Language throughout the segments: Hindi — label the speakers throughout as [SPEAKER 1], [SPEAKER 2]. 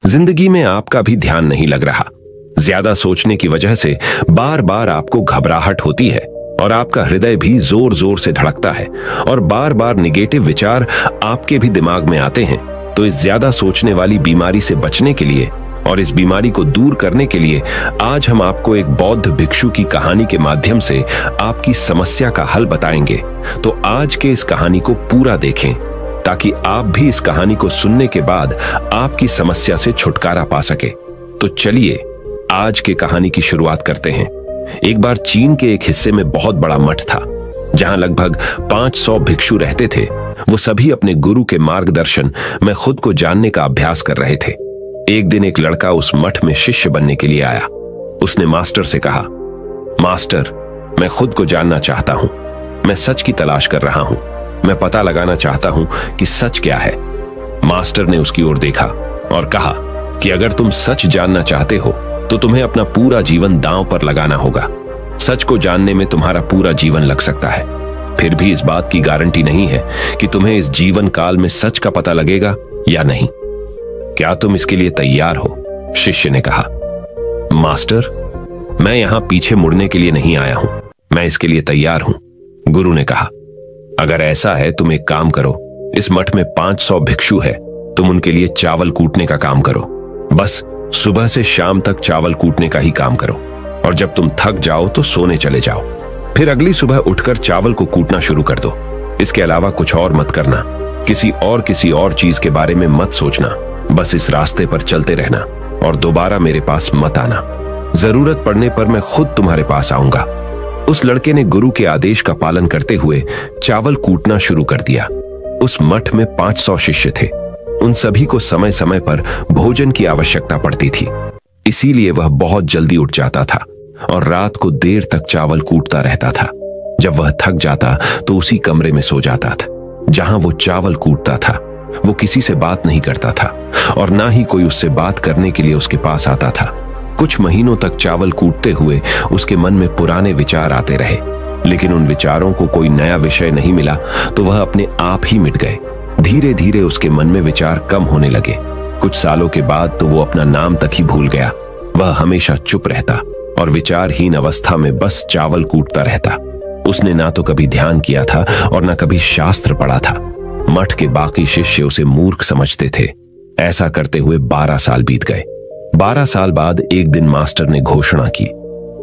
[SPEAKER 1] जिंदगी में आपका भी ध्यान नहीं लग रहा। ज्यादा सोचने की वजह से बार बार आपको घबराहट होती है और आपका हृदय भी जोर जोर से धड़कता है और बार बार निगेटिव विचार आपके भी दिमाग में आते हैं। तो इस ज्यादा सोचने वाली बीमारी से बचने के लिए और इस बीमारी को दूर करने के लिए आज हम आपको एक बौद्ध भिक्षु की कहानी के माध्यम से आपकी समस्या का हल बताएंगे। तो आज के इस कहानी को पूरा देखें ताकि आप भी इस कहानी को सुनने के बाद आपकी समस्या से छुटकारा पा सके। तो चलिए आज के कहानी की शुरुआत करते हैं। एक बार चीन के एक हिस्से में बहुत बड़ा मठ था जहां लगभग 500 भिक्षु रहते थे। वो सभी अपने गुरु के मार्गदर्शन में खुद को जानने का अभ्यास कर रहे थे। एक दिन एक लड़का उस मठ में शिष्य बनने के लिए आया। उसने मास्टर से कहा, मास्टर, मैं खुद को जानना चाहता हूं। मैं सच की तलाश कर रहा हूं। मैं पता लगाना चाहता हूं कि सच क्या है। मास्टर ने उसकी ओर देखा और कहा कि अगर तुम सच जानना चाहते हो तो तुम्हें अपना पूरा जीवन दांव पर लगाना होगा। सच को जानने में तुम्हारा पूरा जीवन लग सकता है, फिर भी इस बात की गारंटी नहीं है कि तुम्हें इस जीवन काल में सच का पता लगेगा या नहीं। क्या तुम इसके लिए तैयार हो? शिष्य ने कहा। मास्टर, मैं यहां पीछे मुड़ने के लिए नहीं आया हूं, मैं इसके लिए तैयार हूं। गुरु ने कहा, अगर ऐसा है तुम एक काम करो, इस मठ में 500 भिक्षु है, तुम उनके लिए चावल कूटने का काम करो। बस सुबह से शाम तक चावल कूटने का ही काम करो और जब तुम थक जाओ तो सोने चले जाओ। फिर अगली सुबह उठकर चावल को कूटना शुरू कर दो। इसके अलावा कुछ और मत करना, किसी और चीज के बारे में मत सोचना। बस इस रास्ते पर चलते रहना और दोबारा मेरे पास मत आना। जरूरत पड़ने पर मैं खुद तुम्हारे पास आऊंगा। उस लड़के ने गुरु के आदेश का पालन करते हुए चावल कूटना शुरू कर दिया। उस मठ में 500 शिष्य थे। उन सभी को समय समय पर भोजन की आवश्यकता पड़ती थी, इसीलिए वह बहुत जल्दी उठ जाता था और रात को देर तक चावल कूटता रहता था। जब वह थक जाता तो उसी कमरे में सो जाता था जहां वो चावल कूटता था। वो किसी से बात नहीं करता था और ना ही कोई उससे बात करने के लिए उसके पास आता था। कुछ महीनों तक चावल कूटते हुए उसके मन में पुराने विचार आते रहे, लेकिन उन विचारों को कोई नया विषय नहीं मिला तो वह अपने आप ही मिट गए। धीरे धीरे उसके मन में विचार कम होने लगे। कुछ सालों के बाद तो वो अपना नाम तक ही भूल गया। वह हमेशा चुप रहता और विचारहीन अवस्था में बस चावल कूटता रहता। उसने ना तो कभी ध्यान किया था और ना कभी शास्त्र पढ़ा था। मठ के बाकी शिष्य उसे मूर्ख समझते थे। ऐसा करते हुए 12 साल बीत गए। 12 साल बाद एक दिन मास्टर ने घोषणा की,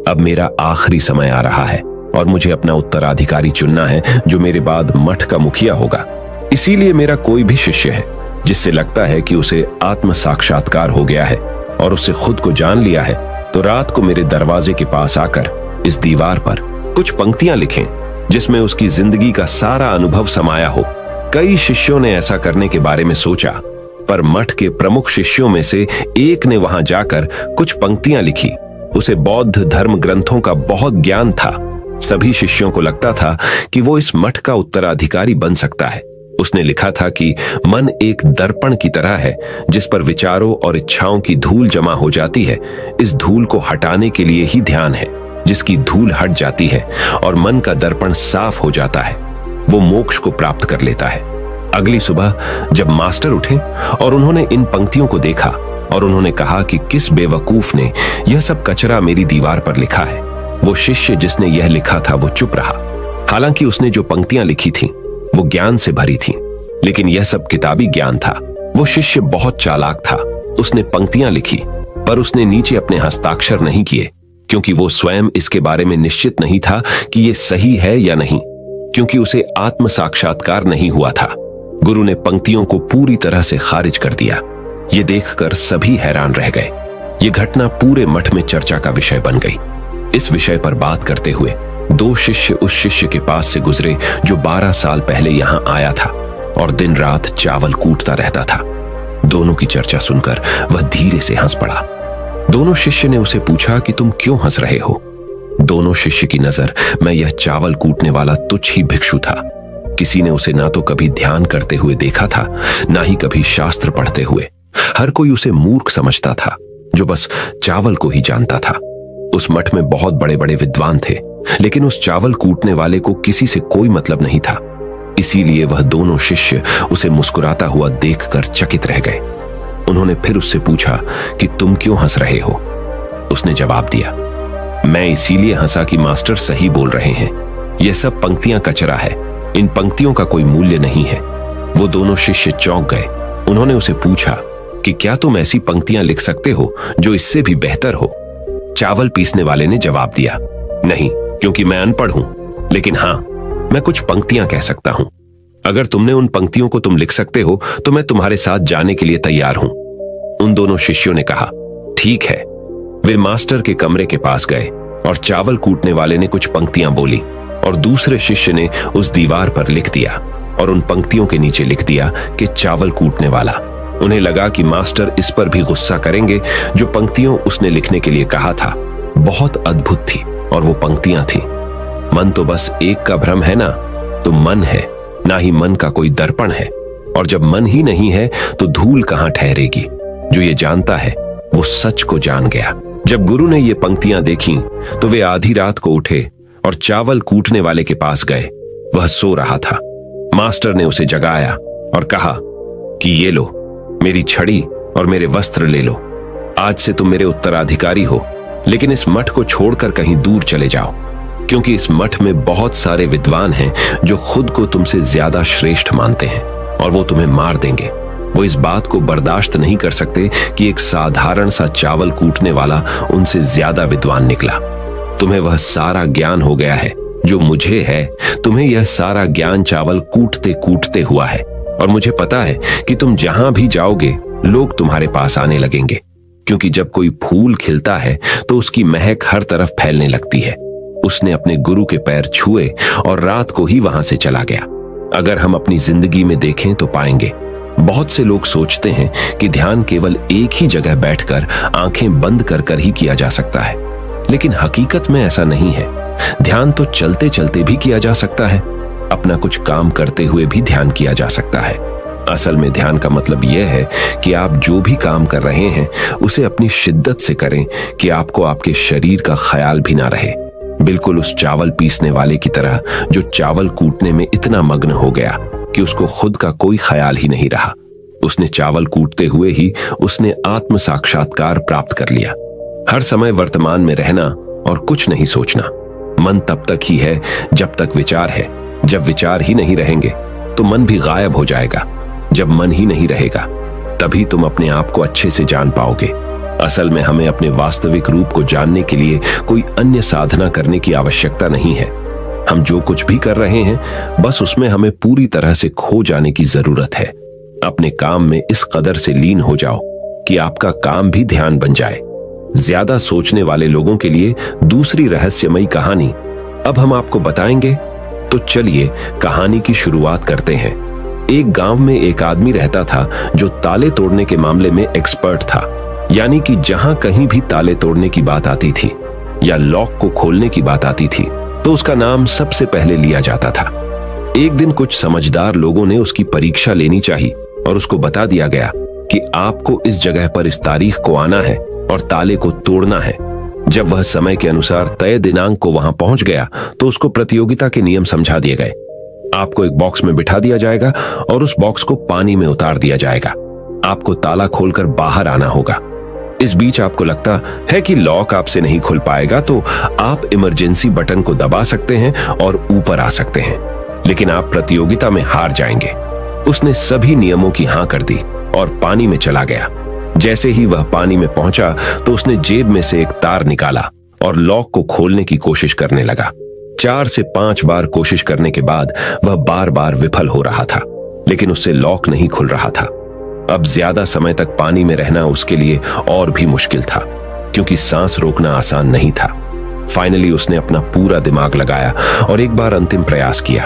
[SPEAKER 1] अब मेरा आखिरी समय आ रहा है और मुझे अपना उत्तराधिकारी चुनना है जो मेरे बाद मठ का मुखिया होगा। इसीलिए मेरा कोई भी शिष्य है जिससे लगता है कि उसे आत्म साक्षात्कार हो गया है और उससे खुद को जान लिया है, तो रात को मेरे दरवाजे के पास आकर इस दीवार पर कुछ पंक्तियां लिखें जिसमें उसकी जिंदगी का सारा अनुभव समाया हो। कई शिष्यों ने ऐसा करने के बारे में सोचा, पर मठ के प्रमुख शिष्यों में से एक ने वहां जाकर कुछ पंक्तियां लिखी। उसे बौद्ध धर्म ग्रंथों का बहुत ज्ञान था। सभी शिष्यों को लगता था कि वो इस मठ का उत्तराधिकारी बन सकता है। उसने लिखा था कि मन एक दर्पण की तरह है जिस पर विचारों और इच्छाओं की धूल जमा हो जाती है। इस धूल को हटाने के लिए ही ध्यान है। जिसकी धूल हट जाती है और मन का दर्पण साफ हो जाता है, वो मोक्ष को प्राप्त कर लेता है। अगली सुबह जब मास्टर उठे और उन्होंने इन पंक्तियों को देखा और उन्होंने कहा कि किस बेवकूफ ने यह सब कचरा मेरी दीवार पर लिखा है। वो शिष्य जिसने यह लिखा था वो चुप रहा। हालांकि उसने जो पंक्तियां लिखी थीं वो ज्ञान से भरी थीं, लेकिन यह सब किताबी ज्ञान था। वो शिष्य बहुत चालाक था। उसने पंक्तियां लिखी पर उसने नीचे अपने हस्ताक्षर नहीं किए, क्योंकि वो स्वयं इसके बारे में निश्चित नहीं था कि ये सही है या नहीं, क्योंकि उसे आत्म साक्षात्कार नहीं हुआ था। गुरु ने पंक्तियों को पूरी तरह से खारिज कर दिया। ये देखकर सभी हैरान रह गए। ये घटना पूरे मठ में चर्चा का विषय बन गई। इस विषय पर बात करते हुए 2 शिष्य उस शिष्य के पास से गुजरे जो 12 साल पहले यहां आया था और दिन रात चावल कूटता रहता था। दोनों की चर्चा सुनकर वह धीरे से हंस पड़ा। दोनों शिष्य ने उसे पूछा कि तुम क्यों हंस रहे हो? दोनों शिष्य की नजर में यह चावल कूटने वाला तुच्छ ही भिक्षु था। किसी ने उसे ना तो कभी ध्यान करते हुए देखा था, ना ही कभी शास्त्र पढ़ते हुए। हर कोई उसे मूर्ख समझता था जो बस चावल को ही जानता था। उस मठ में बहुत बड़े बड़े विद्वान थे, लेकिन उस चावल कूटने वाले को किसी से कोई मतलब नहीं था। इसीलिए वह दोनों शिष्य उसे मुस्कुराता हुआ देखकर चकित रह गए। उन्होंने फिर उससे पूछा कि तुम क्यों हंस रहे हो। उसने जवाब दिया, मैं इसीलिए हंसा कि मास्टर सही बोल रहे हैं, यह सब पंक्तियां कचरा है, इन पंक्तियों का कोई मूल्य नहीं है। वो दोनों शिष्य चौंक गए। उन्होंने उसे पूछा कि क्या तुम ऐसी पंक्तियां लिख सकते हो जो इससे भी बेहतर हो। चावल पीसने वाले ने जवाब दिया, नहीं, क्योंकि मैं अनपढ़ हूं, लेकिन हां, मैं कुछ पंक्तियां कह सकता हूं। अगर तुमने उन पंक्तियों को तुम लिख सकते हो तो मैं तुम्हारे साथ जाने के लिए तैयार हूं। उन दोनों शिष्यों ने कहा, ठीक है। वे मास्टर के कमरे के पास गए और चावल कूटने वाले ने कुछ पंक्तियां बोली और दूसरे शिष्य ने उस दीवार पर लिख दिया और उन पंक्तियों के नीचे लिख दिया कि चावल कूटने वाला। उन्हें लगा कि मास्टर इस पर भी गुस्सा करेंगे। जो पंक्तियों उसने लिखने के लिए कहा था बहुत अद्भुत थी और वो पंक्तियां थी, मन तो बस एक का भ्रम है ना, तो मन है, ना ही मन का कोई दर्पण है, और जब मन ही नहीं है तो धूल कहां ठहरेगी। जो ये जानता है वो सच को जान गया। जब गुरु ने ये पंक्तियां देखी तो वे आधी रात को उठे और चावल कूटने वाले के पास गए। वह सो रहा था। मास्टर ने उसे जगाया और कहा कि ये लो, मेरी छड़ी और मेरे वस्त्र ले लो। आज से तुम मेरे उत्तराधिकारी हो, लेकिन इस मठ को छोड़कर कहीं दूर चले जाओ, क्योंकि इस मठ में बहुत सारे विद्वान हैं जो खुद को तुमसे ज्यादा श्रेष्ठ मानते हैं और वो तुम्हें मार देंगे। वो इस बात को बर्दाश्त नहीं कर सकते कि एक साधारण सा चावल कूटने वाला उनसे ज्यादा विद्वान निकला। तुम्हें वह सारा ज्ञान हो गया है जो मुझे है। तुम्हें यह सारा ज्ञान चावल कूटते कूटते हुआ है, और मुझे पता है कि तुम जहां भी जाओगे लोग तुम्हारे पास आने लगेंगे, क्योंकि जब कोई फूल खिलता है तो उसकी महक हर तरफ फैलने लगती है। उसने अपने गुरु के पैर छुए और रात को ही वहां से चला गया। अगर हम अपनी जिंदगी में देखें तो पाएंगे बहुत से लोग सोचते हैं कि ध्यान केवल एक ही जगह बैठकर आंखें बंद कर कर ही किया जा सकता है, लेकिन हकीकत में ऐसा नहीं है। ध्यान तो चलते चलते भी किया जा सकता है, अपना कुछ काम करते हुए भी ध्यान किया जा सकता है। असल में ध्यान का मतलब यह है कि आप जो भी काम कर रहे हैं उसे अपनी शिद्दत से करें कि आपको आपके शरीर का ख्याल भी ना रहे। बिल्कुल उस चावल पीसने वाले की तरह जो चावल कूटने में इतना मग्न हो गया कि उसको खुद का कोई ख्याल ही नहीं रहा। उसने चावल कूटते हुए ही उसने आत्म साक्षात्कार प्राप्त कर लिया। हर समय वर्तमान में रहना और कुछ नहीं सोचना। मन तब तक ही है जब तक विचार है। जब विचार ही नहीं रहेंगे तो मन भी गायब हो जाएगा। जब मन ही नहीं रहेगा तभी तुम अपने आप को अच्छे से जान पाओगे। असल में हमें अपने वास्तविक रूप को जानने के लिए कोई अन्य साधना करने की आवश्यकता नहीं है। हम जो कुछ भी कर रहे हैं बस उसमें हमें पूरी तरह से खो जाने की जरूरत है। अपने काम में इस कदर से लीन हो जाओ कि आपका काम भी ध्यान बन जाए। ज्यादा सोचने वाले लोगों के लिए दूसरी रहस्यमयी कहानी अब हम आपको बताएंगे, तो चलिए कहानी की शुरुआत करते हैं। एक गांव में एक आदमी रहता था जो ताले तोड़ने के मामले में एक्सपर्ट था, यानी कि जहां कहीं भी ताले तोड़ने की बात आती थी या लॉक को खोलने की बात आती थी तो उसका नाम सबसे पहले लिया जाता था। एक दिन कुछ समझदार लोगों ने उसकी परीक्षा लेनी चाहिए और उसको बता दिया गया कि आपको इस जगह पर इस तारीख को आना है और ताले को तोड़ना है। जब वह समय के अनुसार तय दिनांक को वहां पहुंच गया तो उसको प्रतियोगिता के नियम समझा दिए गए। आपको एक बॉक्स में बिठा दिया जाएगा और उस बॉक्स को पानी में उतार दिया जाएगा। आपको ताला खोलकर बाहर आना होगा। इस बीच आपको लगता है कि लॉक आपसे नहीं खुल पाएगा तो आप इमरजेंसी बटन को दबा सकते हैं और ऊपर आ सकते हैं, लेकिन आप प्रतियोगिता में हार जाएंगे। उसने सभी नियमों की हां कर दी और पानी में चला गया। जैसे ही वह पानी में पहुंचा तो उसने जेब में से एक तार निकाला और लॉक को खोलने की कोशिश करने लगा। 4 से 5 बार कोशिश करने के बाद वह बार बार विफल हो रहा था, लेकिन उससे लॉक नहीं खुल रहा था। अब ज्यादा समय तक पानी में रहना उसके लिए और भी मुश्किल था, क्योंकि सांस रोकना आसान नहीं था। फाइनली उसने अपना पूरा दिमाग लगाया और एक बार अंतिम प्रयास किया।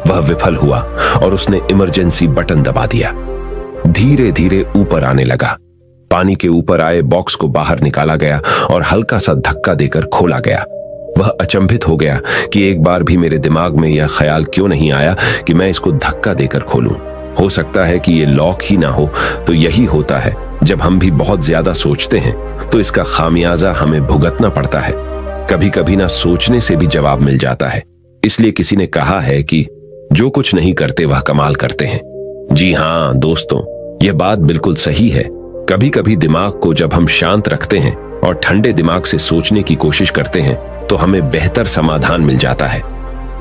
[SPEAKER 1] वह विफल हुआ और उसने इमरजेंसी बटन दबा दिया। धीरे धीरे ऊपर आने लगा। पानी के ऊपर आए बॉक्स को बाहर निकाला गया और हल्का सा धक्का देकर खोला गया। वह अचंभित हो गया कि एक बार भी मेरे दिमाग में यह ख्याल क्यों नहीं आया कि मैं इसको धक्का देकर खोलूं। हो सकता है कि ये लॉक ही ना हो। तो यही होता है, जब हम भी बहुत ज्यादा सोचते हैं तो इसका खामियाजा हमें भुगतना पड़ता है। कभी कभी ना सोचने से भी जवाब मिल जाता है। इसलिए किसी ने कहा है कि जो कुछ नहीं करते वह कमाल करते हैं। जी हाँ दोस्तों, यह बात बिल्कुल सही है। कभी कभी दिमाग को जब हम शांत रखते हैं और ठंडे दिमाग से सोचने की कोशिश करते हैं तो हमें बेहतर समाधान मिल जाता है।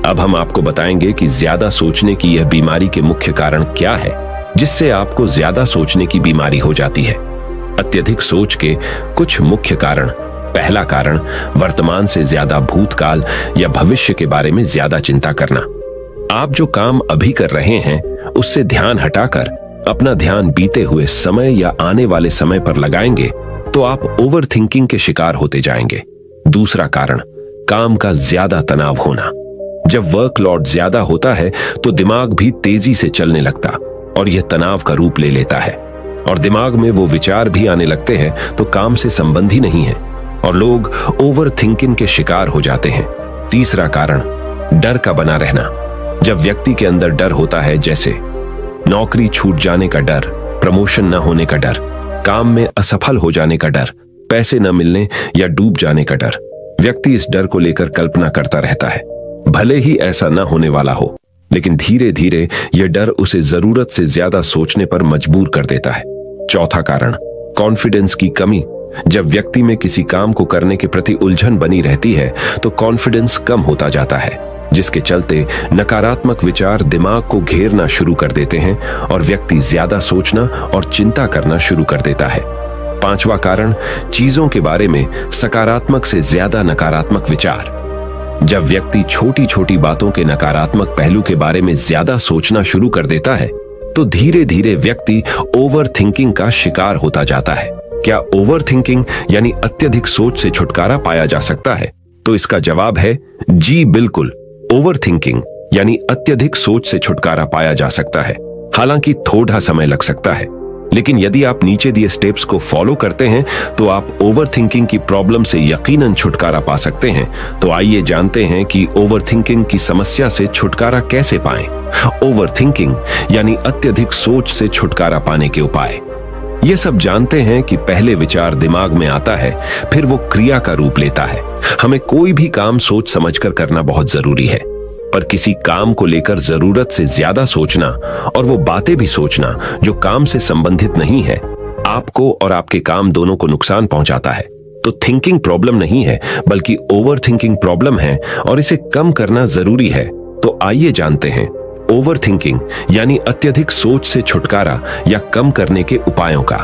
[SPEAKER 1] अब हम आपको बताएंगे कि ज्यादा सोचने की यह बीमारी के मुख्य कारण क्या है, जिससे आपको ज्यादा सोचने की बीमारी हो जाती है। अत्यधिक सोच के कुछ मुख्य कारण। पहला कारण, वर्तमान से ज्यादा भूतकाल या भविष्य के बारे में ज्यादा चिंता करना। आप जो काम अभी कर रहे हैं उससे ध्यान हटाकर अपना ध्यान बीते हुए समय या आने वाले समय पर लगाएंगे तो आप ओवर थिंकिंग के शिकार होते जाएंगे। दूसरा कारण, काम का ज्यादा तनाव होना। जब वर्कलोड ज्यादा होता है तो दिमाग भी तेजी से चलने लगता और यह तनाव का रूप ले लेता है और दिमाग में वो विचार भी आने लगते हैं तो काम से संबंध ही नहीं है और लोग ओवर थिंकिंग के शिकार हो जाते हैं। तीसरा कारण, डर का बना रहना। जब व्यक्ति के अंदर डर होता है, जैसे नौकरी छूट जाने का डर, प्रमोशन न होने का डर, काम में असफल हो जाने का डर, पैसे न मिलने या डूब जाने का डर, व्यक्ति इस डर को लेकर कल्पना करता रहता है। भले ही ऐसा न होने वाला हो, लेकिन धीरे धीरे यह डर उसे जरूरत से ज्यादा सोचने पर मजबूर कर देता है। चौथा कारण, कॉन्फिडेंस की कमी। जब व्यक्ति में किसी काम को करने के प्रति उलझन बनी रहती है तो कॉन्फिडेंस कम होता जाता है, जिसके चलते नकारात्मक विचार दिमाग को घेरना शुरू कर देते हैं और व्यक्ति ज्यादा सोचना और चिंता करना शुरू कर देता है। पांचवा कारण, चीजों के बारे में सकारात्मक से ज्यादा नकारात्मक विचार। जब व्यक्ति छोटी छोटी बातों के नकारात्मक पहलू के बारे में ज्यादा सोचना शुरू कर देता है तो धीरे धीरे व्यक्ति ओवर थिंकिंग का शिकार होता जाता है। क्या ओवर थिंकिंग यानी अत्यधिक सोच से छुटकारा पाया जा सकता है? तो इसका जवाब है जी बिल्कुल। ओवर थिंकिंग यानी अत्यधिक सोच से छुटकारा पाया जा सकता है, हालांकि थोड़ा समय लग सकता है, लेकिन यदि आप नीचे दिए स्टेप्स को फॉलो करते हैं तो आप ओवर थिंकिंग की प्रॉब्लम से यकीनन छुटकारा पा सकते हैं। तो आइए जानते हैं कि ओवर थिंकिंग की समस्या से छुटकारा कैसे पाएं। ओवर थिंकिंग यानी अत्यधिक सोच से छुटकारा पाने के उपाय। ये सब जानते हैं कि पहले विचार दिमाग में आता है, फिर वो क्रिया का रूप लेता है। हमें कोई भी काम सोच समझकर करना बहुत जरूरी है, पर किसी काम को लेकर जरूरत से ज्यादा सोचना और वो बातें भी सोचना जो काम से संबंधित नहीं है, आपको और आपके काम दोनों को नुकसान पहुंचाता है। तो थिंकिंग प्रॉब्लम नहीं है, बल्कि ओवर थिंकिंग प्रॉब्लम है और इसे कम करना जरूरी है। तो आइए जानते हैं ओवर थिंकिंग यानी अत्यधिक सोच से छुटकारा या कम करने के उपायों का।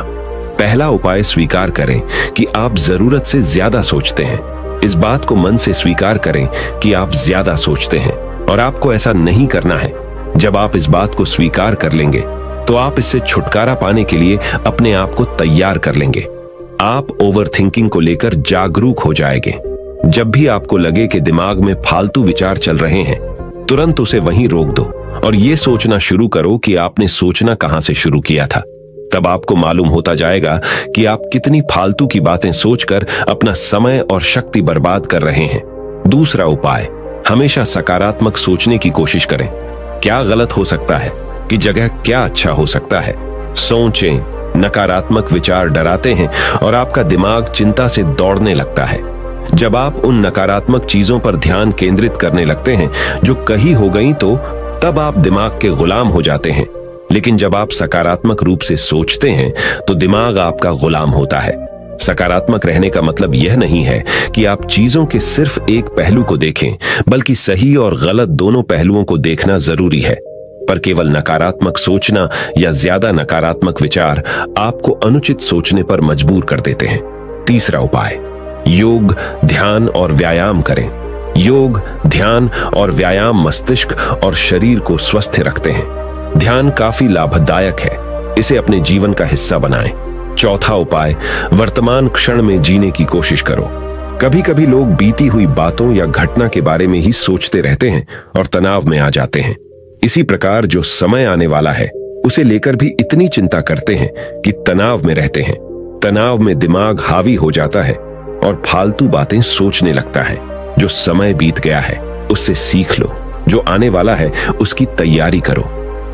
[SPEAKER 1] पहला उपाय, स्वीकार करें कि आप जरूरत से ज्यादा सोचते हैं। इस बात को मन से स्वीकार करें कि आप ज्यादा सोचते हैं और आपको ऐसा नहीं करना है। जब आप इस बात को स्वीकार कर लेंगे तो आप इससे छुटकारा पाने के लिए अपने आप को तैयार कर लेंगे। आप ओवर थिंकिंग को लेकर जागरूक हो जाएंगे। जब भी आपको लगे कि दिमाग में फालतू विचार चल रहे हैं, तुरंत उसे वहीं रोक दो और ये सोचना शुरू करो कि आपने सोचना कहां से शुरू किया था। तब आपको मालूम होता जाएगा कि आप कितनी फालतू की बातें सोचकर अपना समय और शक्ति बर्बाद कर रहे हैं। दूसरा उपाय, हमेशा सकारात्मक सोचने की कोशिश करें। क्या गलत हो सकता है कि जगह क्या अच्छा हो सकता है। सोचें। नकारात्मक विचार डराते हैं और आपका दिमाग चिंता से दौड़ने लगता है। जब आप उन नकारात्मक चीजों पर ध्यान केंद्रित करने लगते हैं जो कही हो गई, तो तब आप दिमाग के गुलाम हो जाते हैं। लेकिन जब आप सकारात्मक रूप से सोचते हैं तो दिमाग आपका गुलाम होता है। सकारात्मक रहने का मतलब यह नहीं है कि आप चीजों के सिर्फ एक पहलू को देखें, बल्कि सही और गलत दोनों पहलुओं को देखना जरूरी है। पर केवल नकारात्मक सोचना या ज्यादा नकारात्मक विचार आपको अनुचित सोचने पर मजबूर कर देते हैं। तीसरा उपाय, योग, ध्यान और व्यायाम करें। योग, ध्यान और व्यायाम मस्तिष्क और शरीर को स्वस्थ रखते हैं। ध्यान काफी लाभदायक है, इसे अपने जीवन का हिस्सा बनाएं। चौथा उपाय, वर्तमान क्षण में जीने की कोशिश करो। कभी कभी लोग बीती हुई बातों या घटना के बारे में ही सोचते रहते हैं और तनाव में आ जाते हैं। इसी प्रकार जो समय आने वाला है उसे लेकर भी इतनी चिंता करते हैं कि तनाव में रहते हैं। तनाव में दिमाग हावी हो जाता है और फालतू बातें सोचने लगता है। जो समय बीत गया है उससे सीख लो, जो आने वाला है उसकी तैयारी करो।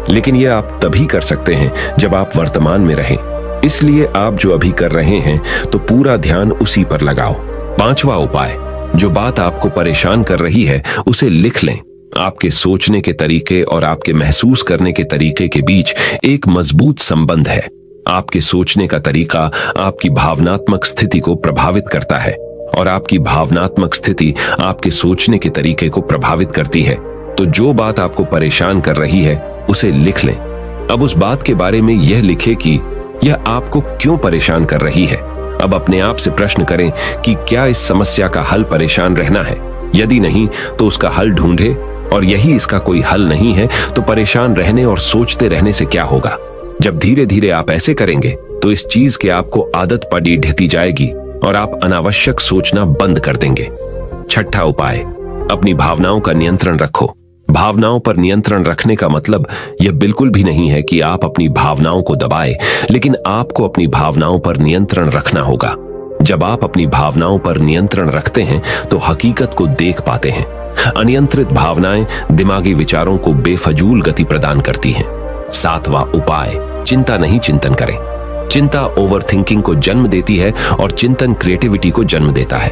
[SPEAKER 1] लेकिन यह आप तभी कर सकते हैं जब आप वर्तमान में रहें। इसलिए आप जो अभी कर रहे हैं तो पूरा ध्यान उसी पर लगाओ। पांचवा उपाय, जो बात आपको परेशान कर रही है उसे लिख लें। आपके सोचने के तरीके और आपके महसूस करने के तरीके के बीच एक मजबूत संबंध है। आपके सोचने का तरीका आपकी भावनात्मक स्थिति को प्रभावित करता है और आपकी भावनात्मक स्थिति आपके सोचने के तरीके को प्रभावित करती है। तो जो बात आपको परेशान कर रही है उसे लिख लें। अब उस बात के बारे में यह लिखें कि यह आपको क्यों परेशान कर रही है। अब अपने आप से प्रश्न करें कि क्या इस समस्या का हल परेशान रहना है। यदि नहीं तो उसका हल ढूंढे, और यही इसका कोई हल नहीं है तो परेशान रहने और सोचते रहने से क्या होगा। जब धीरे धीरे आप ऐसे करेंगे तो इस चीज की आपको आदत पड़ी ढहती जाएगी और आप अनावश्यक सोचना बंद कर देंगे। छठा उपाय, अपनी भावनाओं का नियंत्रण रखो। भावनाओं पर नियंत्रण रखने का मतलब यह बिल्कुल भी नहीं है कि आप अपनी भावनाओं को दबाएं, लेकिन आपको अपनी भावनाओं पर नियंत्रण रखना होगा। जब आप अपनी भावनाओं पर नियंत्रण रखते हैं तो हकीकत को देख पाते हैं। अनियंत्रित भावनाएं दिमागी विचारों को बेफजूल गति प्रदान करती हैं। सातवां उपाय, चिंता नहीं चिंतन करें। चिंता ओवरथिंकिंग को जन्म देती है और चिंतन क्रिएटिविटी को जन्म देता है।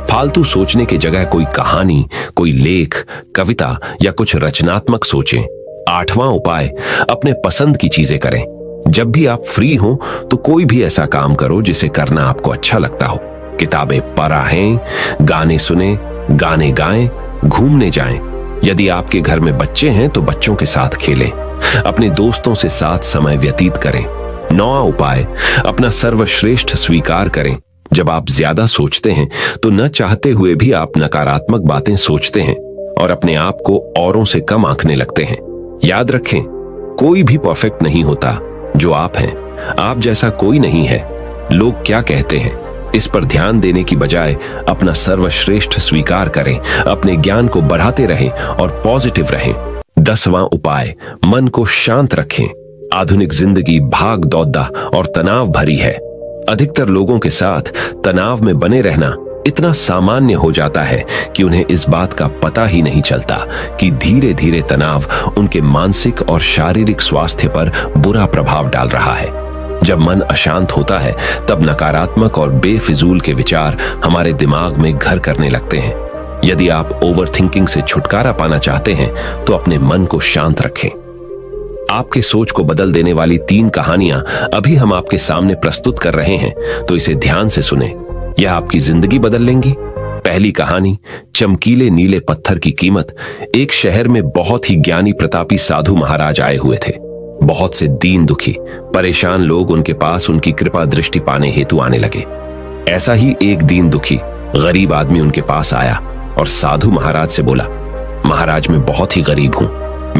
[SPEAKER 1] फालतू सोचने की जगह कोई कहानी, कोई लेख, कविता या कुछ रचनात्मक सोचें। आठवां उपाय, अपने पसंद की चीजें करें। जब भी आप फ्री हो तो कोई भी ऐसा काम करो जिसे करना आपको अच्छा लगता हो। किताबें पढ़ें, गाने सुने, गाने गाएं, घूमने जाएं। यदि आपके घर में बच्चे हैं तो बच्चों के साथ खेलें। अपने दोस्तों से साथ समय व्यतीत करें। नौवां उपाय, अपना सर्वश्रेष्ठ स्वीकार करें। जब आप ज्यादा सोचते हैं तो न चाहते हुए भी आप नकारात्मक बातें सोचते हैं और अपने आप को औरों से कम आंकने लगते हैं। याद रखें, कोई भी परफेक्ट नहीं होता। जो आप हैं, आप जैसा कोई नहीं है। लोग क्या कहते हैं इस पर ध्यान देने की बजाय अपना सर्वश्रेष्ठ स्वीकार करें, अपने ज्ञान को बढ़ाते रहें और पॉजिटिव रहें। 10वां उपाय, मन को शांत रखें। आधुनिक जिंदगी भाग दौड़ा और तनाव भरी है। अधिकतर लोगों के साथ तनाव में बने रहना इतना सामान्य हो जाता है कि उन्हें इस बात का पता ही नहीं चलता कि धीरे धीरे तनाव उनके मानसिक और शारीरिक स्वास्थ्य पर बुरा प्रभाव डाल रहा है। जब मन अशांत होता है तब नकारात्मक और बेफिजूल के विचार हमारे दिमाग में घर करने लगते हैं। यदि आप ओवरथिंकिंग से छुटकारा पाना चाहते हैं तो अपने मन को शांत रखें। आपके सोच को बदल देने वाली 3 कहानियां अभी हम आपके सामने प्रस्तुत कर रहे हैं, तो इसे ध्यान से सुने। यह आपकी जिंदगी बदल लेंगी। पहली कहानी, चमकीले नीले पत्थर की कीमत। एक शहर में बहुत ही ज्ञानी प्रतापी साधु महाराज आए हुए थे। बहुत से दीन दुखी परेशान लोग उनके पास उनकी कृपा दृष्टि पाने हेतु आने लगे। ऐसा ही एक दीन दुखी गरीब आदमी उनके पास आया और साधु महाराज से बोला, महाराज मैं बहुत ही गरीब हूं,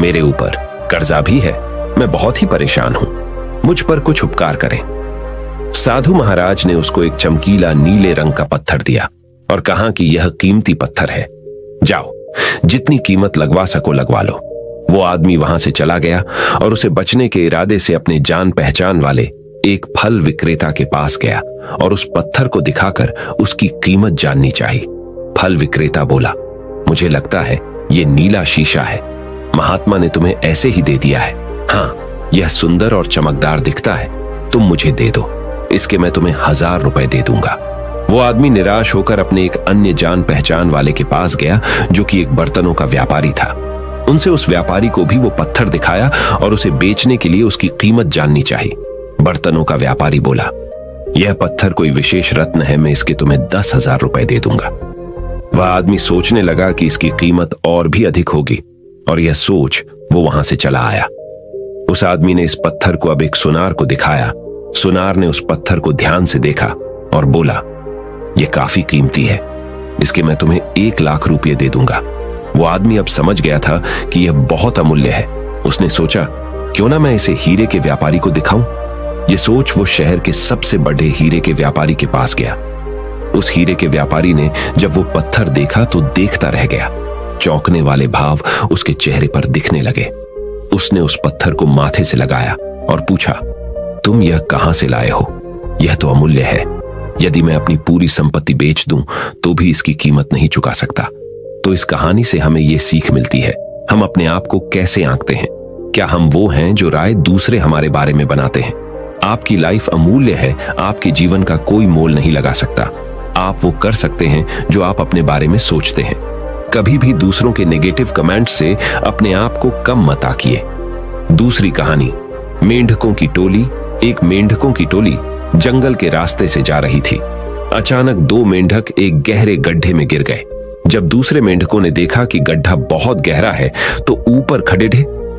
[SPEAKER 1] मेरे ऊपर कर्जा भी है, मैं बहुत ही परेशान हूं, मुझ पर कुछ उपकार करें। साधु महाराज ने उसको एक चमकीला नीले रंग का पत्थर दिया और कहा कि यह कीमती पत्थर है, जाओ जितनी कीमत लगवा सको लगवा लो। वो आदमी वहां से चला गया और उसे बचने के इरादे से अपने जान पहचान वाले एक फल विक्रेता के पास गया और उस पत्थर को दिखाकर उसकी कीमत जाननी चाहिए। फल विक्रेता बोला, मुझे लगता है ये नीला शीशा है, महात्मा ने तुम्हें ऐसे ही दे दिया है। हाँ, यह सुंदर और चमकदार दिखता है, तुम मुझे दे दो, इसके मैं तुम्हें 1000 रुपए दे दूंगा। वो आदमी निराश होकर अपने एक अन्य जान पहचान वाले के पास गया जो कि एक बर्तनों का व्यापारी था। उनसे उस व्यापारी को भी वो पत्थर दिखाया और उसे बेचने के लिए उसकी कीमत जाननी चाहिए। बर्तनों का व्यापारी बोला, यह पत्थर कोई विशेष रत्न है, मैं इसके तुम्हें 10,000 रुपए दे दूंगा। वह आदमी सोचने लगा कि इसकी कीमत और भी अधिक होगी और यह सोच वो वहां से चला आया। उस आदमी ने इस पत्थर को अब एक सुनार को दिखाया। सुनार ने उस पत्थर को ध्यान से देखा और बोला, यह काफी कीमती है, इसके मैं तुम्हें 1 लाख रुपये दे दूंगा। वो आदमी अब समझ गया था कि यह बहुत अमूल्य है। उसने सोचा, क्यों ना मैं इसे हीरे के व्यापारी को दिखाऊं। यह सोच वो शहर के सबसे बड़े हीरे के व्यापारी के पास गया। उस हीरे के व्यापारी ने जब वो पत्थर देखा तो देखता रह गया। चौंकने वाले भाव उसके चेहरे पर दिखने लगे। उसने उस पत्थर को माथे से लगाया और पूछा, तुम यह कहां से लाए हो? यह तो अमूल्य है, यदि मैं अपनी पूरी संपत्ति बेच दूं तो भी इसकी कीमत नहीं चुका सकता। तो इस कहानी से हमें यह सीख मिलती है, हम अपने आप को कैसे आंकते हैं। क्या हम वो हैं जो राय दूसरे हमारे बारे में बनाते हैं? आपकी लाइफ अमूल्य है, आपके जीवन का कोई मोल नहीं लगा सकता। आप वो कर सकते हैं जो आप अपने बारे में सोचते हैं। कभी भी दूसरों के नेगेटिव कमेंट से अपने आप को कम मत आंकिए। दूसरी कहानी, मेंढकों की टोली, एक मेंढकों की टोली जंगल के रास्ते से जा रही थी। अचानक दो मेंढक एक गहरे गड्ढे में गिर गए। जब दूसरे मेंढकों ने देखा कि गड्ढा बहुत गहरा है तो ऊपर खड़े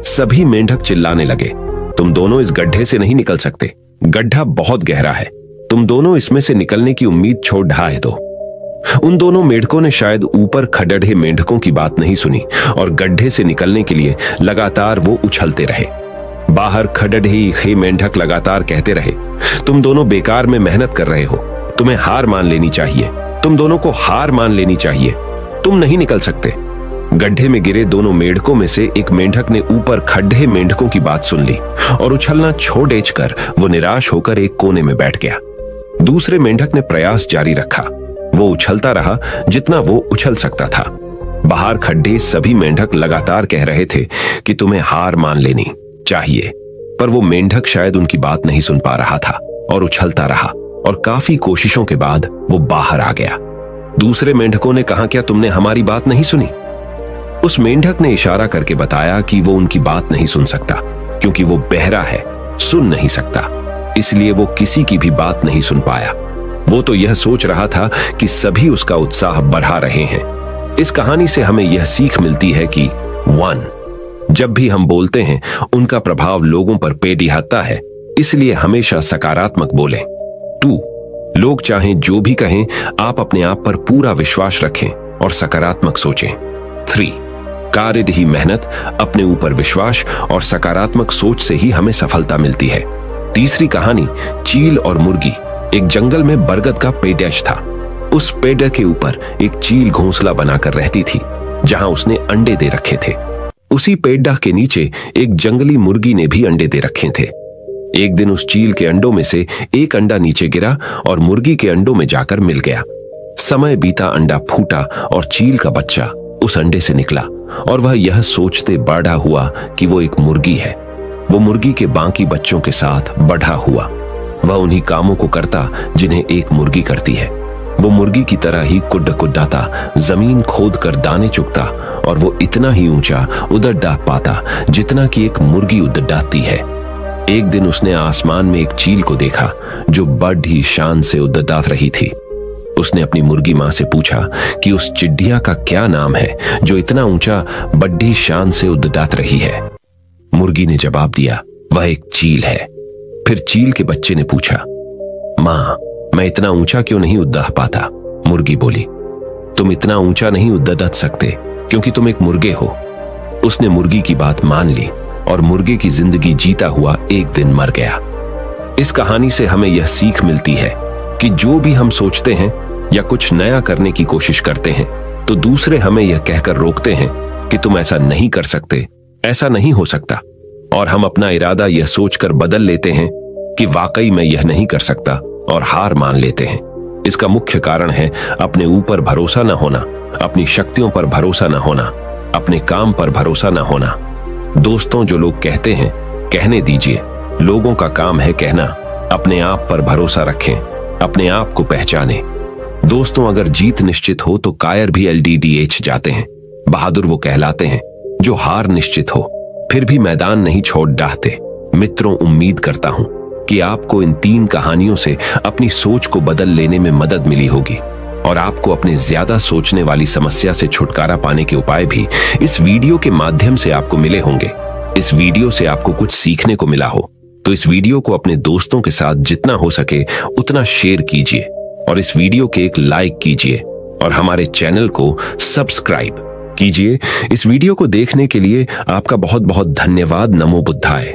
[SPEAKER 1] सभी मेंढक चिल्लाने लगे, तुम दोनों इस गड्ढे से नहीं निकल सकते, गड्ढा बहुत गहरा है, तुम दोनों इसमें से निकलने की उम्मीद छोड़ ढाए दो। उन दोनों मेंढकों ने शायद ऊपर खड़े मेंढकों की बात नहीं सुनी और गड्ढे से निकलने के लिए लगातार वो उछलते रहे। बाहर खड़े मेंढक लगातार कहते रहे, तुम दोनों बेकार में मेहनत कर रहे हो, तुम्हें हार मान लेनी चाहिए, तुम दोनों को हार मान लेनी चाहिए, तुम नहीं निकल सकते। गड्ढे में गिरे दोनों मेंढकों में से एक मेंढक ने ऊपर खड़े मेंढकों की बात सुन ली और उछलना छोड़ कर वो निराश होकर एक कोने में बैठ गया। दूसरे मेंढक ने प्रयास जारी रखा, वो उछलता रहा जितना वो उछल सकता था। बाहर खड़े सभी मेंढक लगातार कह रहे थे कि तुम्हें हार मान लेनी चाहिए, पर वो मेंढक शायद उनकी बात नहीं सुन पा रहा था और उछलता रहा और काफी कोशिशों के बाद वो बाहर आ गया। दूसरे मेंढकों ने कहा, क्या तुमने हमारी बात नहीं सुनी? उस मेंढक ने इशारा करके बताया कि वो उनकी बात नहीं सुन सकता क्योंकि वो बहरा है, सुन नहीं सकता, इसलिए वो किसी की भी बात नहीं सुन पाया। वो तो यह सोच रहा था कि सभी उसका उत्साह बढ़ा रहे हैं। इस कहानी से हमें यह सीख मिलती है कि 1. जब भी हम बोलते हैं उनका प्रभाव लोगों पर पेड़िहाता है, इसलिए हमेशा सकारात्मक बोलें। 2. लोग चाहें जो भी कहें, आप अपने आप पर पूरा विश्वास रखें और सकारात्मक सोचें। 3. कार्य ही मेहनत, अपने ऊपर विश्वास और सकारात्मक सोच से ही हमें सफलता मिलती है। तीसरी कहानी, चील और मुर्गी। एक जंगल में बरगद का पेड़ था। उस पेड़ के ऊपर एक चील घोंसला बनाकर रहती थी जहां उसने अंडे दे रखे थे। उसी पेड़ के नीचे एक जंगली मुर्गी ने भी अंडे दे रखे थे। एक दिन उस चील के अंडों में से एक अंडा नीचे गिरा और मुर्गी के अंडों में जाकर मिल गया। समय बीता, अंडा फूटा और चील का बच्चा उस अंडे से निकला और वह यह सोचते बड़ा हुआ कि वो एक मुर्गी है। वो मुर्गी के बाकी बच्चों के साथ बढ़ा हुआ। वह उन्हीं कामों को करता जिन्हें एक मुर्गी करती है। वो मुर्गी की तरह ही कुड्डाता, जमीन खोद कर दाने चुगता और वो इतना ही ऊंचा उड़द डाह पाता जितना कि एक मुर्गी उड़द डाहती है। एक दिन उसने आसमान में एक चील को देखा जो बड़ी शान से उड़द डाह रही थी। उसने अपनी मुर्गी मां से पूछा कि उस चिड़िया का क्या नाम है जो इतना ऊंचा बड़ी शान से उड़द डाह रही है। मुर्गी ने जवाब दिया, वह एक चील है। फिर चील के बच्चे ने पूछा, मां, मैं इतना ऊंचा क्यों नहीं उड़ पाता? मुर्गी बोली, तुम इतना ऊंचा नहीं उड़ सकते क्योंकि तुम एक मुर्गे हो। उसने मुर्गी की बात मान ली और मुर्गे की जिंदगी जीता हुआ एक दिन मर गया। इस कहानी से हमें यह सीख मिलती है कि जो भी हम सोचते हैं या कुछ नया करने की कोशिश करते हैं तो दूसरे हमें यह कहकर रोकते हैं कि तुम ऐसा नहीं कर सकते, ऐसा नहीं हो सकता, और हम अपना इरादा यह सोचकर बदल लेते हैं कि वाकई मैं यह नहीं कर सकता और हार मान लेते हैं। इसका मुख्य कारण है अपने ऊपर भरोसा न होना, अपनी शक्तियों पर भरोसा न होना, अपने काम पर भरोसा न होना। दोस्तों, जो लोग कहते हैं कहने दीजिए, लोगों का काम है कहना। अपने आप पर भरोसा रखें, अपने आप को पहचानें। दोस्तों, अगर जीत निश्चित हो तो कायर भी LDDH जाते हैं। बहादुर वो कहलाते हैं जो हार निश्चित हो फिर भी मैदान नहीं छोड़ डाहते। मित्रों, उम्मीद करता हूं कि आपको इन 3 कहानियों से अपनी सोच को बदल लेने में मदद मिली होगी और आपको अपने ज्यादा सोचने वाली समस्या से छुटकारा पाने के उपाय भी इस वीडियो के माध्यम से आपको मिले होंगे। इस वीडियो से आपको कुछ सीखने को मिला हो तो इस वीडियो को अपने दोस्तों के साथ जितना हो सके उतना शेयर कीजिए और इस वीडियो के एक लाइक कीजिए और हमारे चैनल को सब्सक्राइब कीजिए। इस वीडियो को देखने के लिए आपका बहुत बहुत धन्यवाद। नमो बुद्धाय।